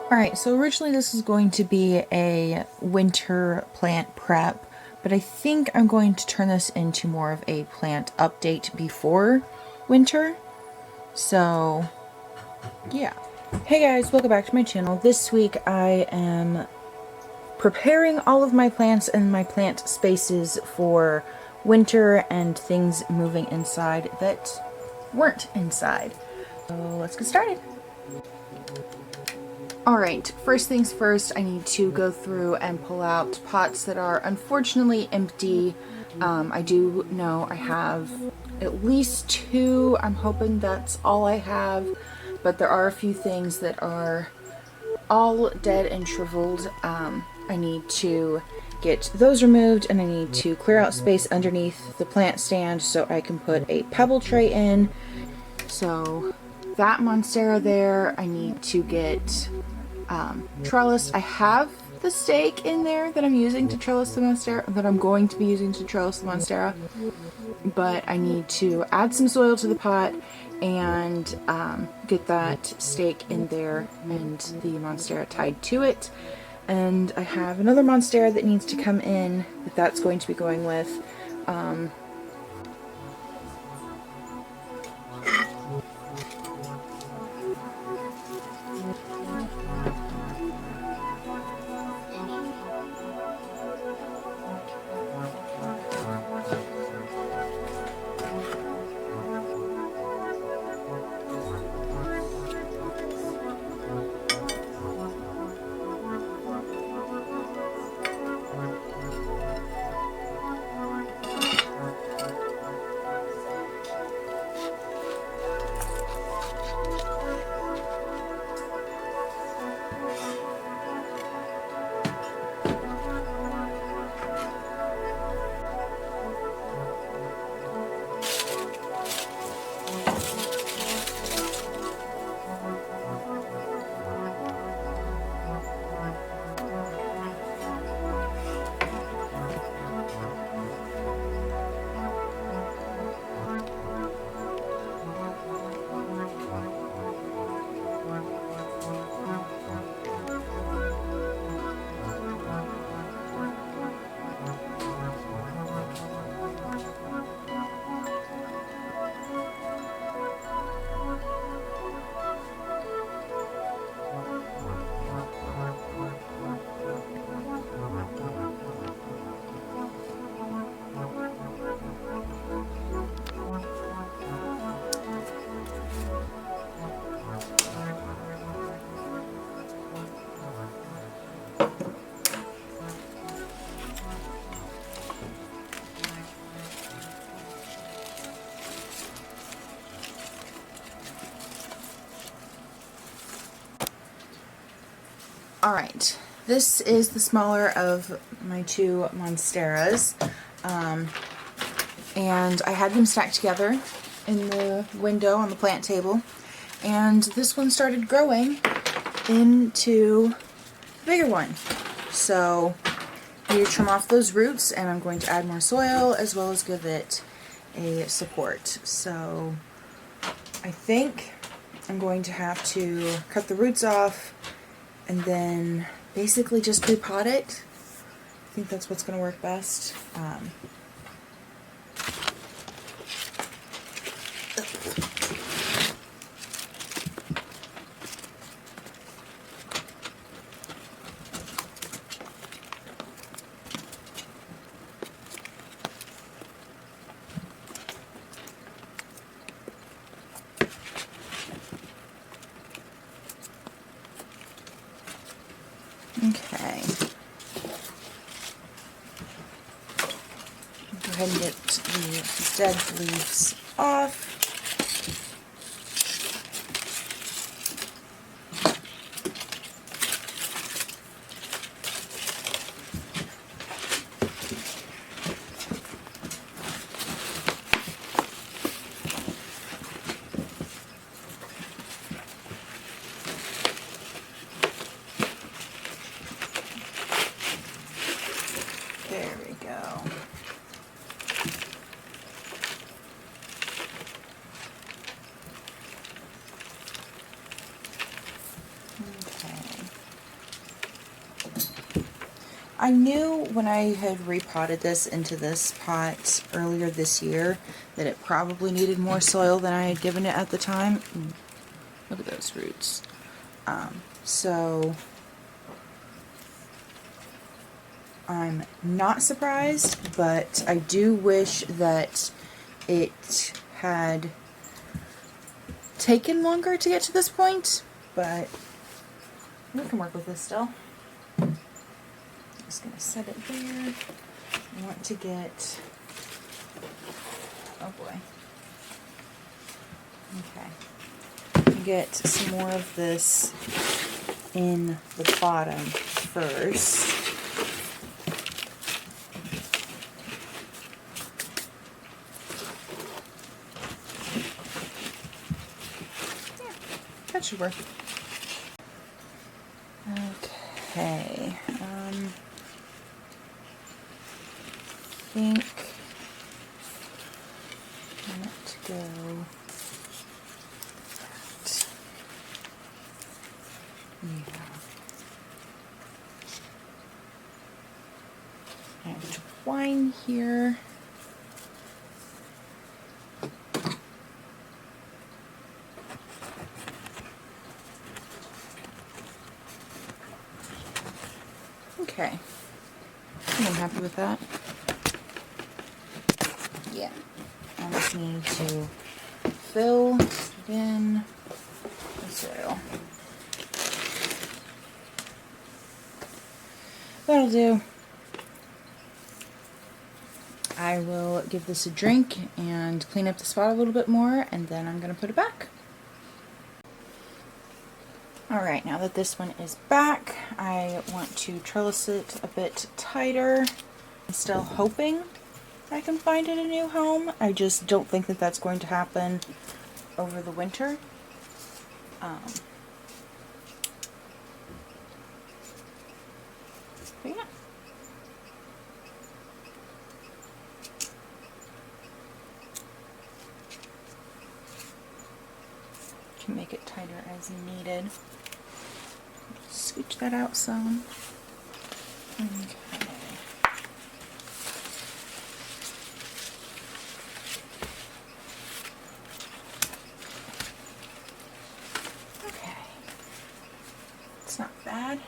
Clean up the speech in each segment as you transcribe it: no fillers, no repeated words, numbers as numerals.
Alright, so originally this was going to be a winter plant prep, but I think I'm going to turn this into more of a plant update before winter. So, yeah. Hey guys, welcome back to my channel. This week I am preparing all of my plants and my plant spaces for winter and things moving inside that weren't inside. So let's get started. Alright, first things first, I need to go through and pull out pots that are unfortunately empty. I do know I have at least 2. I'm hoping that's all I have, but there are a few things that are all dead and shriveled. I need to get those removed, and I need to clear out space underneath the plant stand so I can put a pebble tray in. So that Monstera there, I need to get trellis. I have the stake in there that I'm using to trellis the Monstera, that I'm going to be using to trellis the Monstera, but I need to add some soil to the pot and get that stake in there and the Monstera tied to it. And I have another Monstera that needs to come in that's going to be going with. Alright, this is the smaller of my 2 Monsteras, and I had them stacked together in the window on the plant table, and this one started growing into a bigger one. So I need to trim off those roots, and I'm going to add more soil as well as give it a support. So I think I'm going to have to cut the roots off and then basically just repot it. I think that's what's going to work best. Okay. Go ahead and get the dead leaves off. There we go. I knew when I had repotted this into this pot earlier this year that it probably needed more soil than I had given it at the time. Look at those roots. So I'm not surprised, but I do wish that it had taken longer to get to this point, but we can work with this still. I'm just going to set it there. I want to get, oh boy, okay, get some more of this in the bottom first. That should work. Okay. I think I want to go. Yeah. And twine here. Okay, I'm happy with that. Yeah, I just need to fill it in the soil. That'll do. I will give this a drink and clean up the spot a little bit more, and then I'm going to put it back. Alright, now that this one is back, I want to trellis it a bit tighter. I'm still hoping I can find it a new home. I just don't think that that's going to happen over the winter. But yeah. Can make it tighter as needed. Scooch that out some. Okay. Okay. It's not bad.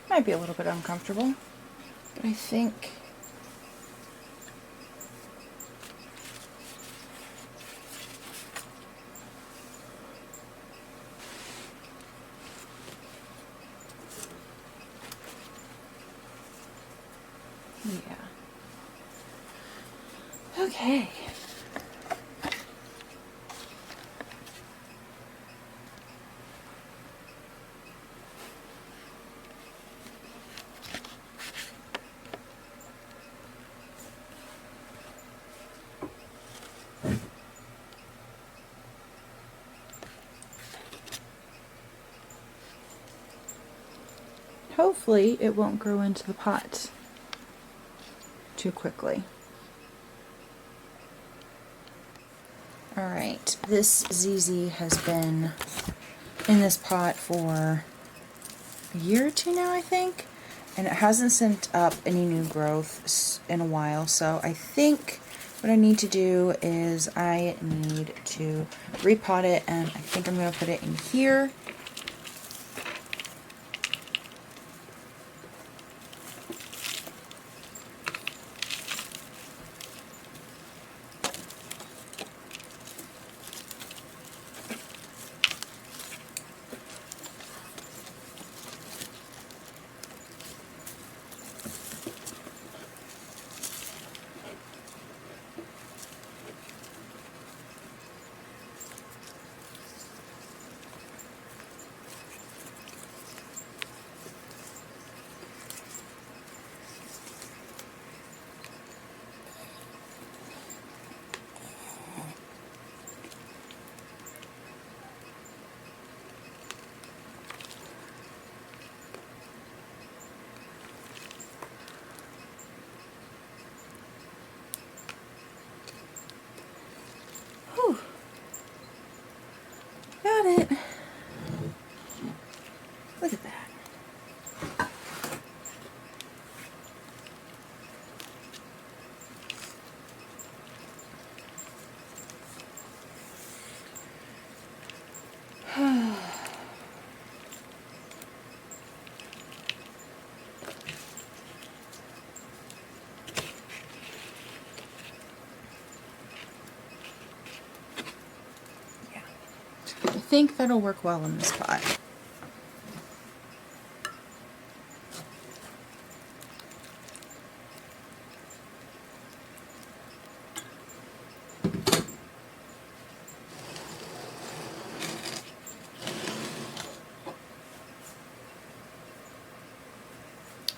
Might be a little bit uncomfortable, but I think yeah. Okay. Hopefully it won't grow into the pot too quickly. Alright, this ZZ has been in this pot for a year or two now, I think, and it hasn't sent up any new growth in a while, so I think what I need to do is I need to repot it, and I think I'm going to put it in here. think that'll work well in this pot.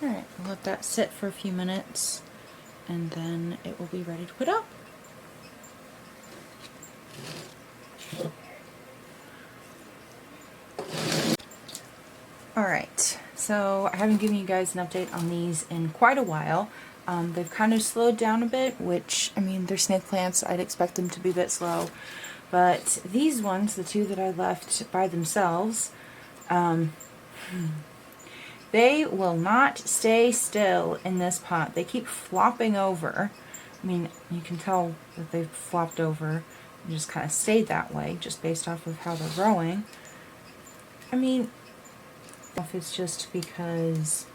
Alright, we'll let that sit for a few minutes and then it will be ready to put up. Alright, so I haven't given you guys an update on these in quite a while. They've kind of slowed down a bit, which, I mean, they're snake plants. I'd expect them to be a bit slow. But these ones, the two that I left by themselves, they will not stay still in this pot. They keep flopping over. I mean, you can tell that they've flopped over and just kind of stayed that way, just based off of how they're growing. I mean, if it's just because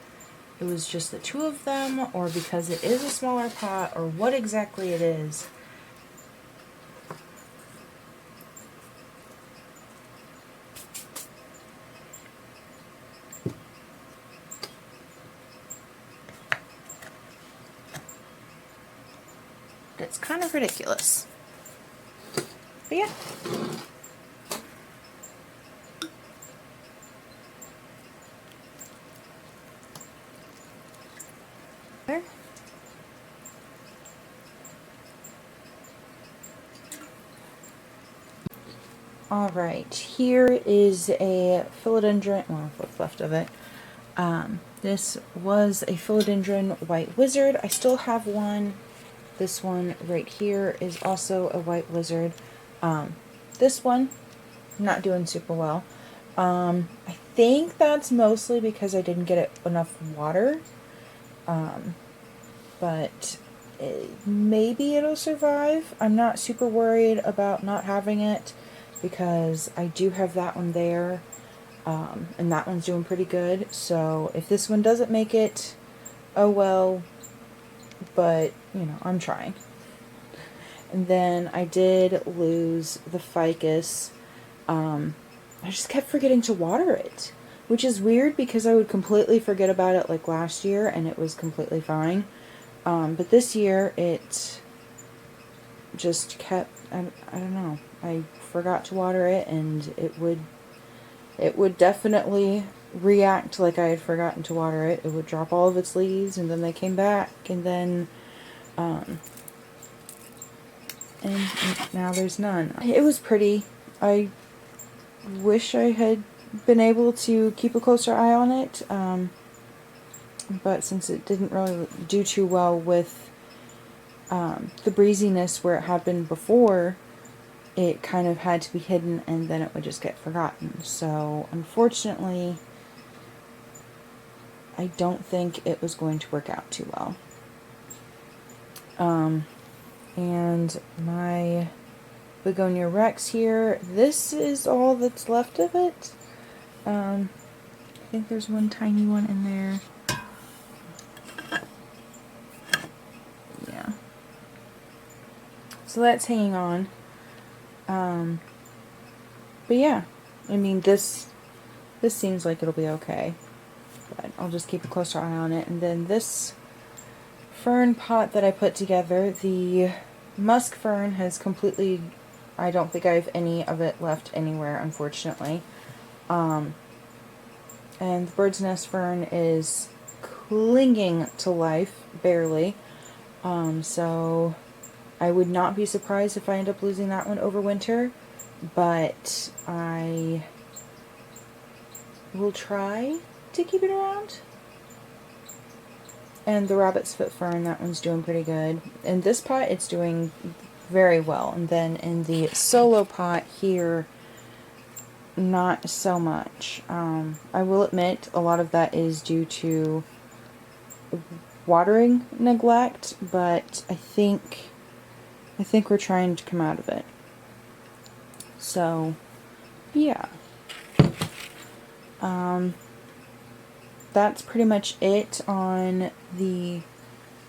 it was just the two of them, or because it is a smaller pot, or what exactly it is. It's kind of ridiculous. But yeah. There. Alright, here is a philodendron, well, what's left of it. This was a philodendron white wizard. I still have one. This one right here is also a white wizard. This one, not doing super well. I think that's mostly because I didn't get it enough water. But maybe it'll survive. I'm not super worried about not having it because I do have that one there, and that one's doing pretty good. So if this one doesn't make it, oh well, but you know, I'm trying. And then I did lose the ficus. I just kept forgetting to water it, which is weird because I would completely forget about it like last year and it was completely fine. But this year it just kept, I don't know, I forgot to water it and it would definitely react like I had forgotten to water it. It would drop all of its leaves and then they came back and then, and now there's none. It was pretty. I wish I had been able to keep a closer eye on it, but since it didn't really do too well with the breeziness where it had been before, it kind of had to be hidden and then it would just get forgotten. So unfortunately, I don't think it was going to work out too well. And my Begonia Rex here, this is all that's left of it. I think there's one tiny one in there. Yeah. So that's hanging on. But yeah, I mean, this seems like it'll be okay. But I'll just keep a closer eye on it. And then this fern pot that I put together, the musk fern has completely, I don't think I have any of it left anywhere, unfortunately. And the bird's nest fern is clinging to life, barely. So I would not be surprised if I end up losing that one over winter, but I will try to keep it around. And the rabbit's foot fern, that one's doing pretty good. In this pot, it's doing very well. And then in the solo pot here, not so much. I will admit, a lot of that is due to watering neglect, but I think we're trying to come out of it. So, yeah. That's pretty much it on the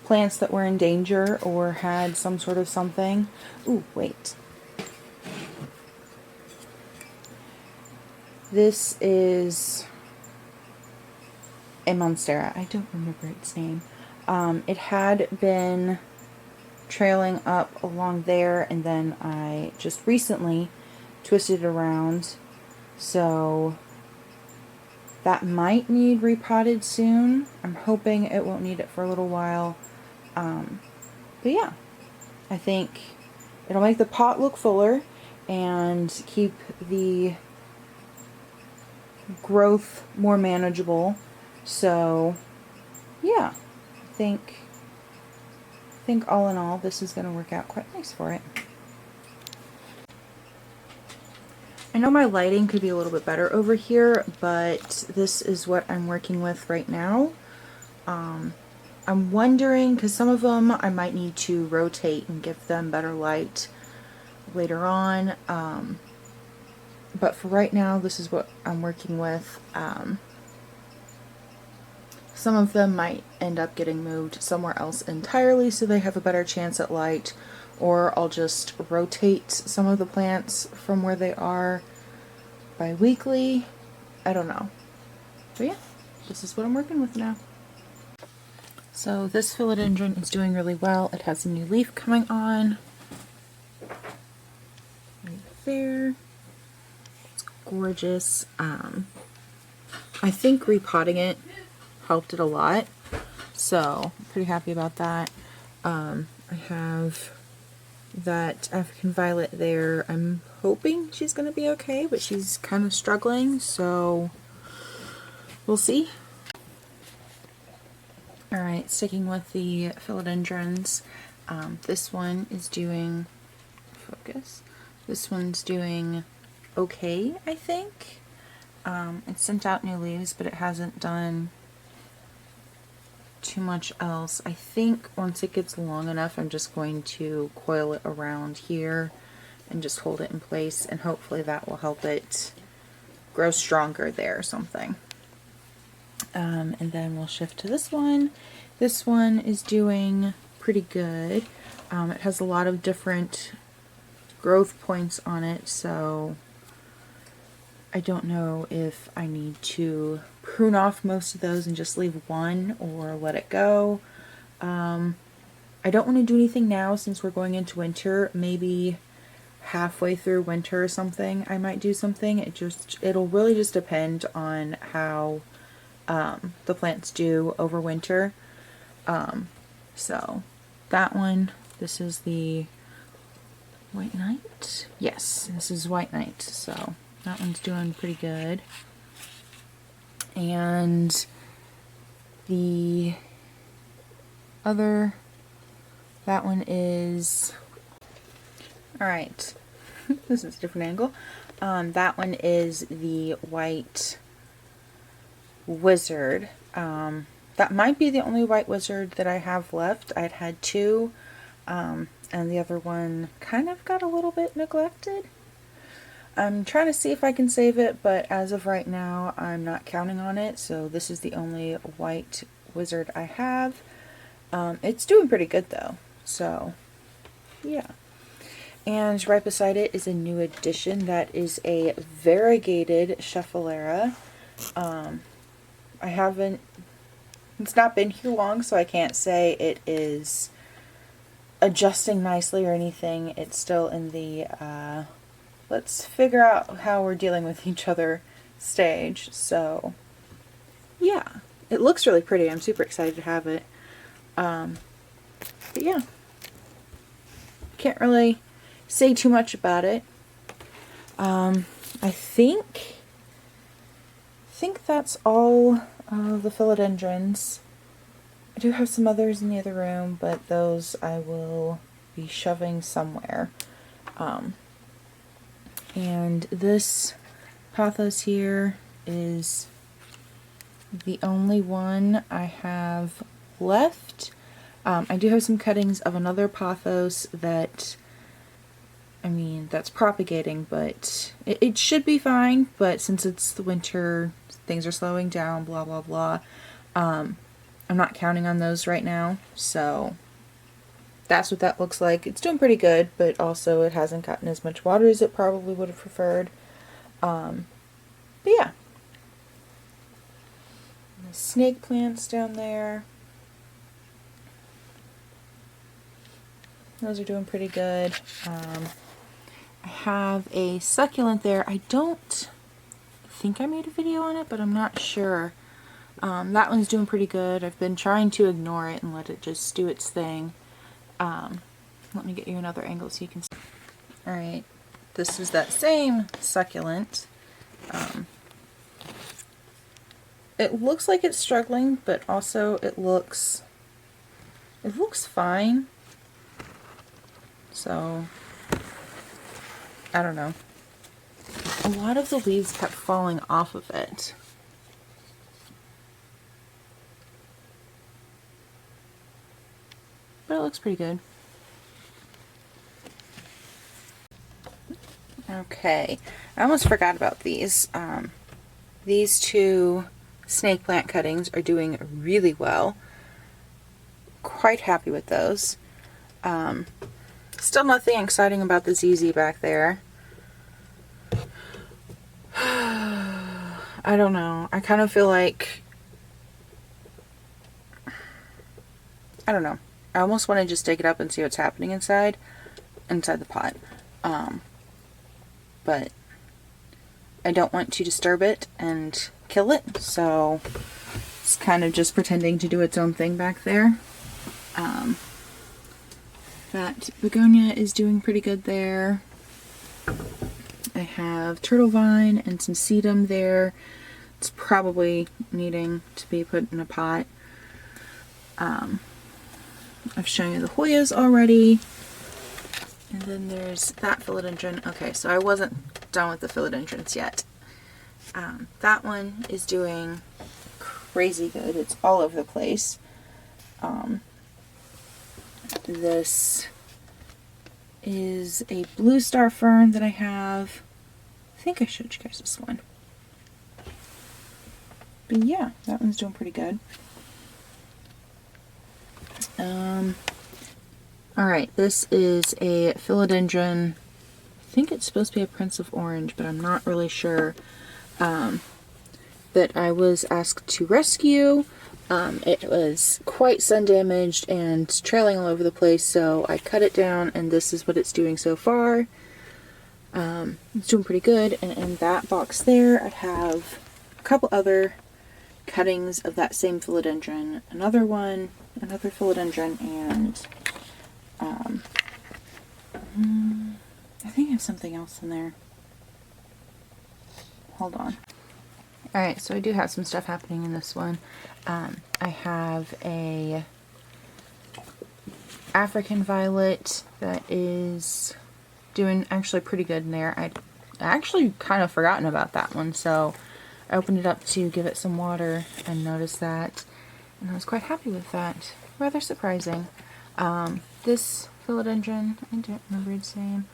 plants that were in danger or had some sort of something. Ooh, wait. This is a Monstera. I don't remember its name. It had been trailing up along there, and then I just recently twisted it around, so that might need repotted soon. I'm hoping it won't need it for a little while. But yeah, I think it'll make the pot look fuller and keep the growth more manageable. So yeah, I think all in all this is going to work out quite nice for it. I know my lighting could be a little bit better over here, but this is what I'm working with right now. I'm wondering, because some of them I might need to rotate and give them better light later on, but for right now this is what I'm working with. Some of them might end up getting moved somewhere else entirely so they have a better chance at light, or I'll just rotate some of the plants from where they are bi-weekly. I don't know. But yeah, this is what I'm working with now. So this philodendron is doing really well. It has a new leaf coming on. Right there. It's gorgeous. I think repotting it helped it a lot, so I'm pretty happy about that. I have that African violet there. I'm hoping she's going to be okay, but she's kind of struggling, so we'll see. Alright, sticking with the philodendrons, this one is doing, focus, this one's doing okay, I think. It sent out new leaves, but it hasn't done too much else. I think once it gets long enough, I'm just going to coil it around here and just hold it in place, and hopefully that will help it grow stronger there or something. And then we'll shift to this one. This one is doing pretty good. It has a lot of different growth points on it, so I don't know if I need to prune off most of those and just leave one or let it go. I don't want to do anything now since we're going into winter. Maybe halfway through winter or something I might do something. It'll really just depend on how the plants do over winter. So that one, this is the White Knight. Yes, this is White Knight, so that one's doing pretty good. And the other, that one is, alright, this is a different angle. That one is the White Wizard. That might be the only White Wizard that I have left. I'd had two, and the other one kind of got a little bit neglected. I'm trying to see if I can save it, but as of right now, I'm not counting on it, so this is the only White Wizard I have. It's doing pretty good though, so yeah. And right beside it is a new addition that is a variegated Schefflera. It's not been here long, so I can't say it is adjusting nicely or anything. It's still in the let's figure out how we're dealing with each other stage. So yeah, it looks really pretty. I'm super excited to have it. But yeah, can't really say too much about it. I think that's all the philodendrons. I do have some others in the other room, but those I will be shoving somewhere. And this pothos here is the only one I have left. I do have some cuttings of another pothos that, I mean, that's propagating, but it should be fine, but since it's the winter, things are slowing down, blah blah blah. I'm not counting on those right now, so that's what that looks like. It's doing pretty good, but also it hasn't gotten as much water as it probably would have preferred. But But yeah. And the snake plants down there. Those are doing pretty good. I have a succulent there. I don't think I made a video on it, but I'm not sure. That one's doing pretty good. I've been trying to ignore it and let it just do its thing. Let me get you another angle so you can see. Alright, this is that same succulent. It looks like it's struggling, but also it looks fine. So, I don't know. A lot of the leaves kept falling off of it. But it looks pretty good. Okay, I almost forgot about these. These two snake plant cuttings are doing really well. Quite happy with those. Still nothing exciting about the ZZ back there. I don't know. I kind of feel like... I don't know. I almost want to just dig it up and see what's happening inside the pot. But I don't want to disturb it and kill it, so it's kind of just pretending to do its own thing back there. That begonia is doing pretty good there. I have turtle vine and some sedum there. It's probably needing to be put in a pot. I've shown you the Hoyas already. And then there's that philodendron. Okay, so I wasn't done with the philodendrons yet. That one is doing crazy good. It's all over the place. This is a blue star fern that I have. I think I showed you guys this one. But yeah, that one's doing pretty good. Alright, this is a philodendron. I think it's supposed to be a Prince of Orange, but I'm not really sure. That I was asked to rescue. It was quite sun damaged and trailing all over the place, so I cut it down, and this is what it's doing so far. It's doing pretty good, and in that box there I have a couple other cuttings of that same philodendron, another philodendron, and I think I have something else in there. Hold on. Alright, so I do have some stuff happening in this one. I have a African violet that is doing actually pretty good in there. I actually kind of forgotten about that one, so I opened it up to give it some water and noticed that, and I was quite happy with that. Rather surprising. This philodendron, I don't remember its name.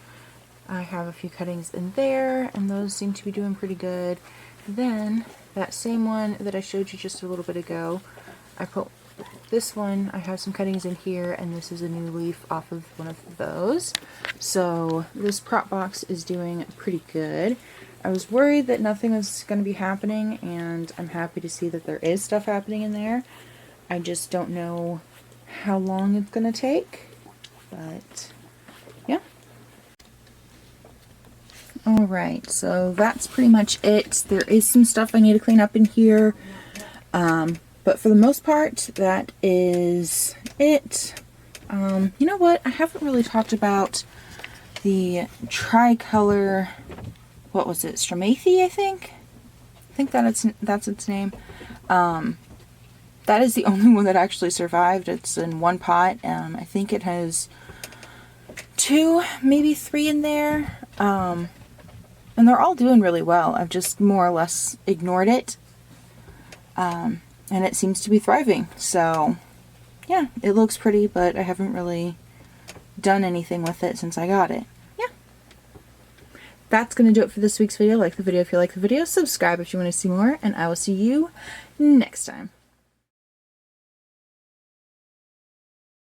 I have a few cuttings in there, and those seem to be doing pretty good. Then, that same one that I showed you just a little bit ago, I put this one, I have some cuttings in here, and this is a new leaf off of one of those. So, this prop box is doing pretty good. I was worried that nothing was going to be happening, and I'm happy to see that there is stuff happening in there. I just don't know how long it's going to take, but yeah. Alright, so that's pretty much it. There is some stuff I need to clean up in here, but for the most part, that is it. You know what? I haven't really talked about the tricolor, what was it, Stromathe, I think? I think that's its name. That is the only one that actually survived. It's in one pot. I think it has 2, maybe 3 in there. And they're all doing really well. I've just more or less ignored it. And it seems to be thriving. So, yeah, it looks pretty, but I haven't really done anything with it since I got it. Yeah. That's going to do it for this week's video. Like the video if you like the video. Subscribe if you want to see more. And I will see you next time.